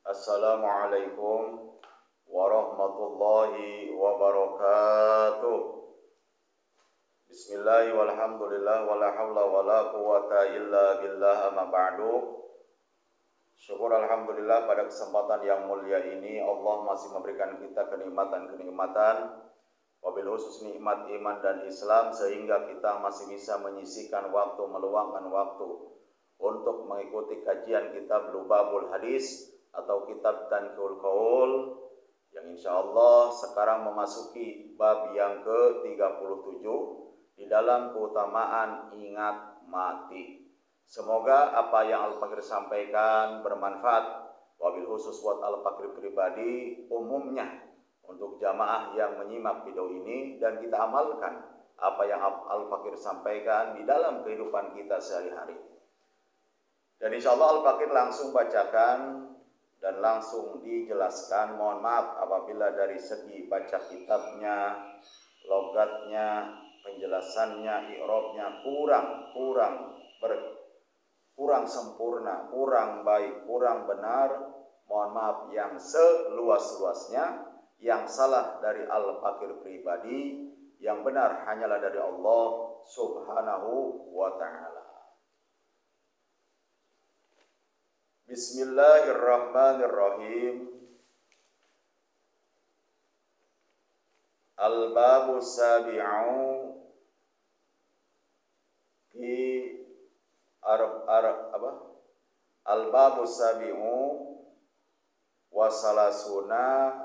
Assalamualaikum warahmatullahi wabarakatuh. Bismillah walhamdulillah wala hawla wala quwata illa billah amma ba'du. Syukur alhamdulillah pada kesempatan yang mulia ini Allah masih memberikan kita kenikmatan-kenikmatan, wabil khusus nikmat iman dan Islam, sehingga kita masih bisa menyisihkan waktu, meluangkan waktu untuk mengikuti kajian kitab Lubabul Hadis atau kitab Tanqihul Qaul yang insya Allah sekarang memasuki bab yang ke-37 di dalam keutamaan ingat mati. Semoga apa yang Al-Fakir sampaikan bermanfaat, wabil khusus buat Al-Fakir pribadi, umumnya untuk jamaah yang menyimak video ini, dan kita amalkan apa yang Al-Fakir sampaikan di dalam kehidupan kita sehari-hari. Dan insya Allah Al-Fakir langsung bacakan dan langsung dijelaskan. Mohon maaf apabila dari segi baca kitabnya, logatnya, penjelasannya, i'rabnya kurang sempurna, kurang baik, kurang benar. Mohon maaf yang seluas-luasnya. Yang salah dari Al-Fakir pribadi, yang benar hanyalah dari Allah Subhanahu wa ta'ala. Bismillahirrahmanirrahim. Al-babu sabi'u fi Al-babu sabi'u wa salasuna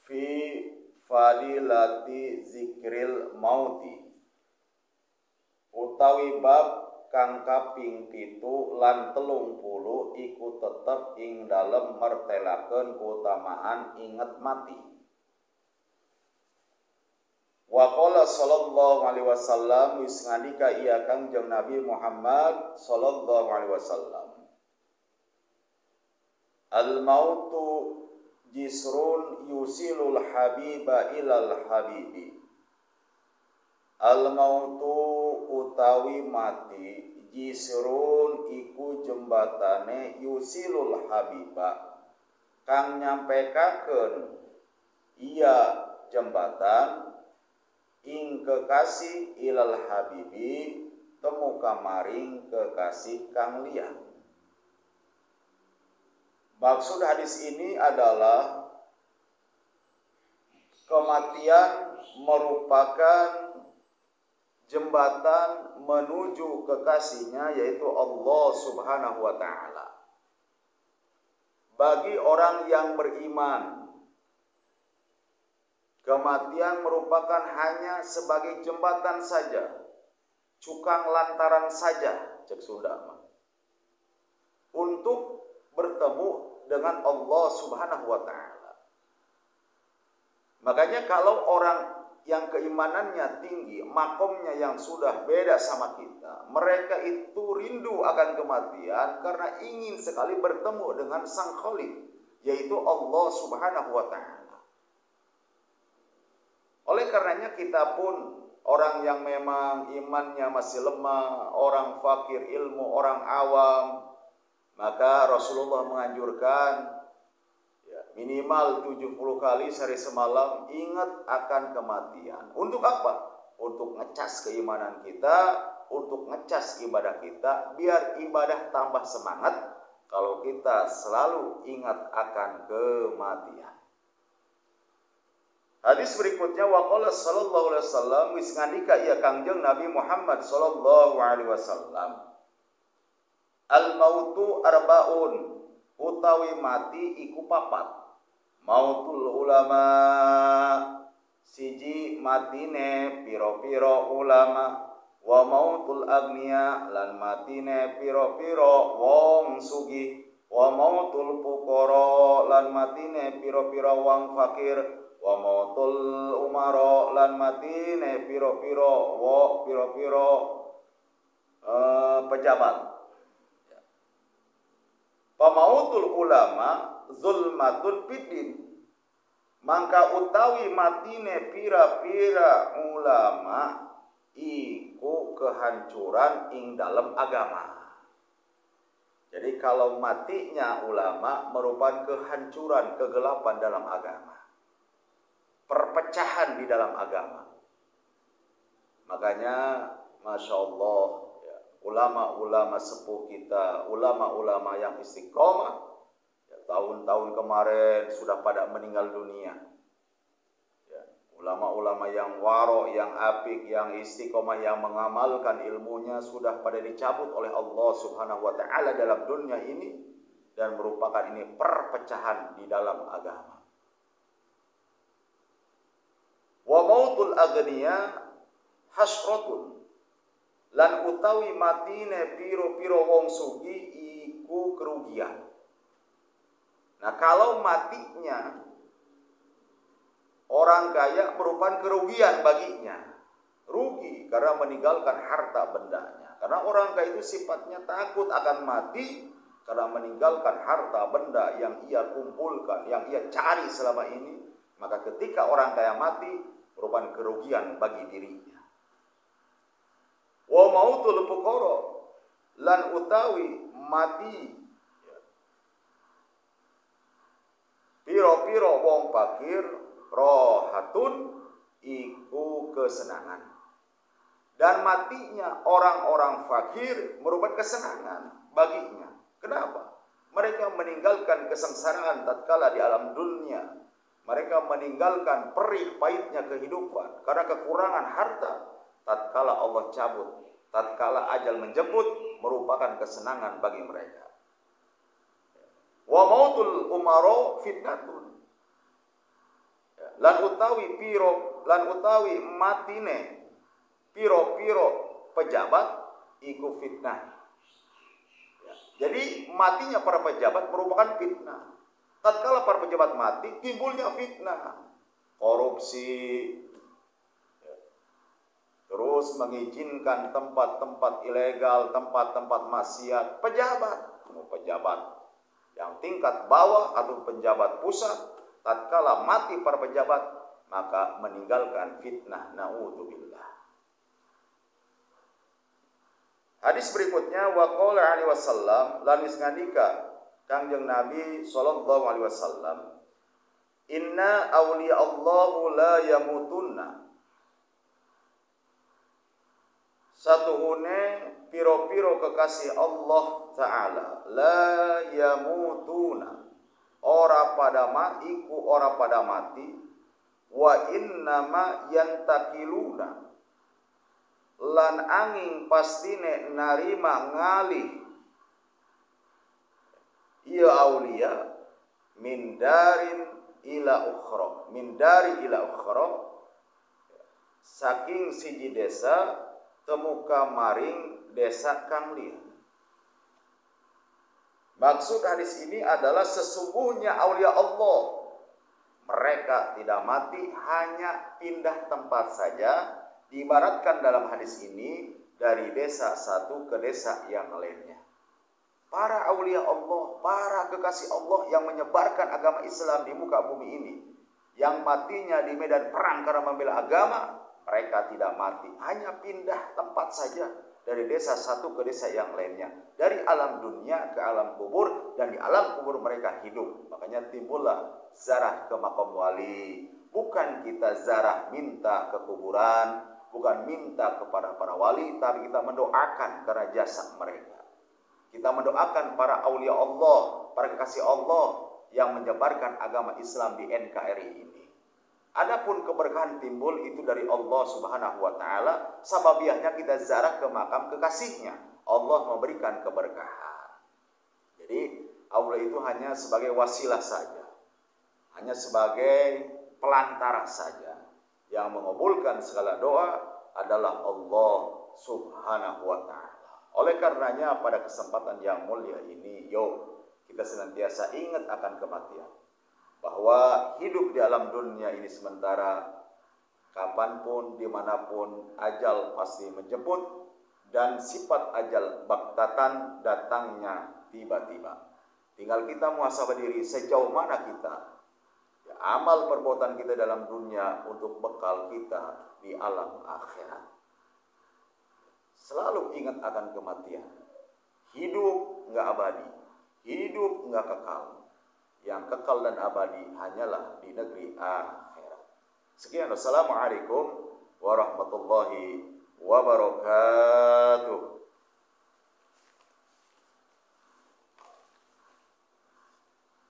fi fadilati zikril mauti, utawi bab kang kaping 7 lan 30 iku tetep ing dalem mertelakeun keutamaan ingat mati. Wa qala sallallahu alaihi wasallam, wis ngandika iya Kangjeng Nabi Muhammad sallallahu alaihi wasallam, al mautu jisrun yusilul habiba ilal habibi. Al mautu utawi mati, jisrun iku jembatane, yusilul habiba kang nyampekakeun iya jembatan ing kekasih ilal habibi temu kamaring kekasih kang liya. Maksud hadis ini adalah kematian merupakan jembatan menuju kekasihnya, yaitu Allah Subhanahu wa ta'ala. Bagi orang yang beriman, kematian merupakan hanya sebagai jembatan saja, cukang lantaran saja, cek Sunda, untuk bertemu dengan Allah Subhanahu wa ta'ala. Makanya kalau orang yang keimanannya tinggi, makomnya yang sudah beda sama kita, mereka itu rindu akan kematian karena ingin sekali bertemu dengan Sang Khalik, yaitu Allah Subhanahu wa ta'ala. Oleh karenanya kita pun orang yang memang imannya masih lemah, orang fakir ilmu, orang awam, maka Rasulullah menganjurkan minimal 70 kali sehari semalam ingat akan kematian. Untuk apa? Untuk ngecas keimanan kita, untuk ngecas ibadah kita, biar ibadah tambah semangat kalau kita selalu ingat akan kematian. Hadis berikutnya, waqala sallallahu alaihi wasallam, wis ngandika iya Kangjeng Nabi Muhammad sallallahu alaihi wasallam, al mautu arbaun, utawi mati iku papat. Mautul ulama, siji matine piro-piro ulama, wa mautul agniya, lan matine piro-piro wong sugih, wa mautul fuqara, lan matine piro-piro wong fakir, wa mautul umara, lan matine piro-piro pejabat. Pamautul ulama zulmatun fiddin, mangka utawi matine pira-pira ulama iku kehancuran ing dalam agama. Jadi kalau matinya ulama merupakan kehancuran, kegelapan dalam agama, perpecahan di dalam agama. Makanya Masya Allah, ya, ulama-ulama sepuh kita, ulama-ulama yang istiqomah, ya, tahun-tahun kemarin sudah pada meninggal dunia. Ya, ulama-ulama yang waro, yang apik, yang istiqomah, yang mengamalkan ilmunya sudah pada dicabut oleh Allah Subhanahu wa Ta'ala dalam dunia ini, dan merupakan ini perpecahan di dalam agama. Wa mautul aghniya hasratun, lan utawi matine piro-piro wong sugi iku kerugian. Nah, kalau matinya orang kaya merupakan kerugian baginya. Rugi karena meninggalkan harta bendanya. Karena orang kaya itu sifatnya takut akan mati karena meninggalkan harta benda yang ia kumpulkan, yang ia cari selama ini. Maka ketika orang kaya mati merupakan kerugian bagi dirinya. Wa mautul fuqara, lan utawi mati piro-piro wong fakir rohatun iku kesenangan. Dan matinya orang-orang fakir merupakan kesenangan baginya. Kenapa? Mereka meninggalkan kesengsaraan tatkala di alam dunia. Mereka meninggalkan perih pahitnya kehidupan karena kekurangan harta. Tatkala Allah cabut, tatkala ajal menjemput, merupakan kesenangan bagi mereka. Wa mautul umaro fitnatun, lan utawi matine piro-piro pejabat iku fitnah. Jadi matinya para pejabat merupakan fitnah. Tatkala para pejabat mati, timbulnya fitnah, korupsi, terus mengizinkan tempat-tempat ilegal, tempat-tempat maksiat. Pejabat yang tingkat bawah atau pejabat pusat, tatkala mati para pejabat, maka meninggalkan fitnah. Na'udzubillah. Hadis berikutnya, wa qala alaihi wasallam, lan wis ngandika Kangjeng Nabi sallallahu alaihi wasallam, inna awliya Allahu la yamutunna, satuhune piro-piro kekasih Allah Ta'ala la yamutuna, ora pada mati, ora pada mati, wa innama yantakiluna, lan angin pastine narima ngalih iya aulia min darin ila ukhra, min dari ila ukhra, saking siji desa temuka maring desa kang liya. Maksud hadis ini adalah sesungguhnya aulia Allah, mereka tidak mati, hanya pindah tempat saja. Diibaratkan dalam hadis ini dari desa satu ke desa yang lainnya. Para aulia Allah, para kekasih Allah yang menyebarkan agama Islam di muka bumi ini, yang matinya di medan perang karena membela agama, mereka tidak mati, hanya pindah tempat saja dari desa satu ke desa yang lainnya, dari alam dunia ke alam kubur, dan di alam kubur mereka hidup. Makanya timbullah zarah ke makam wali. Bukan kita zarah minta ke kuburan, bukan minta kepada para wali, tapi kita mendoakan karena jasa mereka. Kita mendoakan para aulia Allah, para kekasih Allah yang menyebarkan agama Islam di NKRI ini. Adapun keberkahan timbul itu dari Allah Subhanahu wa Ta'ala, sababiahnya kita ziarah ke makam kekasihnya. Allah memberikan keberkahan. Jadi aulia itu hanya sebagai wasilah saja, hanya sebagai pelantara saja. Yang mengabulkan segala doa adalah Allah Subhanahu wa Ta'ala. Oleh karenanya pada kesempatan yang mulia ini, yuk kita senantiasa ingat akan kematian. Bahwa hidup di alam dunia ini sementara, kapanpun, dimanapun, ajal pasti menjemput. Dan sifat ajal baktatan, datangnya tiba-tiba. Tinggal kita muhasabah diri sejauh mana kita, ya, amal perbuatan kita dalam dunia untuk bekal kita di alam akhirat. Selalu ingat akan kematian. Hidup nggak abadi. hidup enggak kekal. Yang kekal dan abadi hanyalah di negeri akhirat. Sekian, wassalamualaikum warahmatullahi wabarakatuh.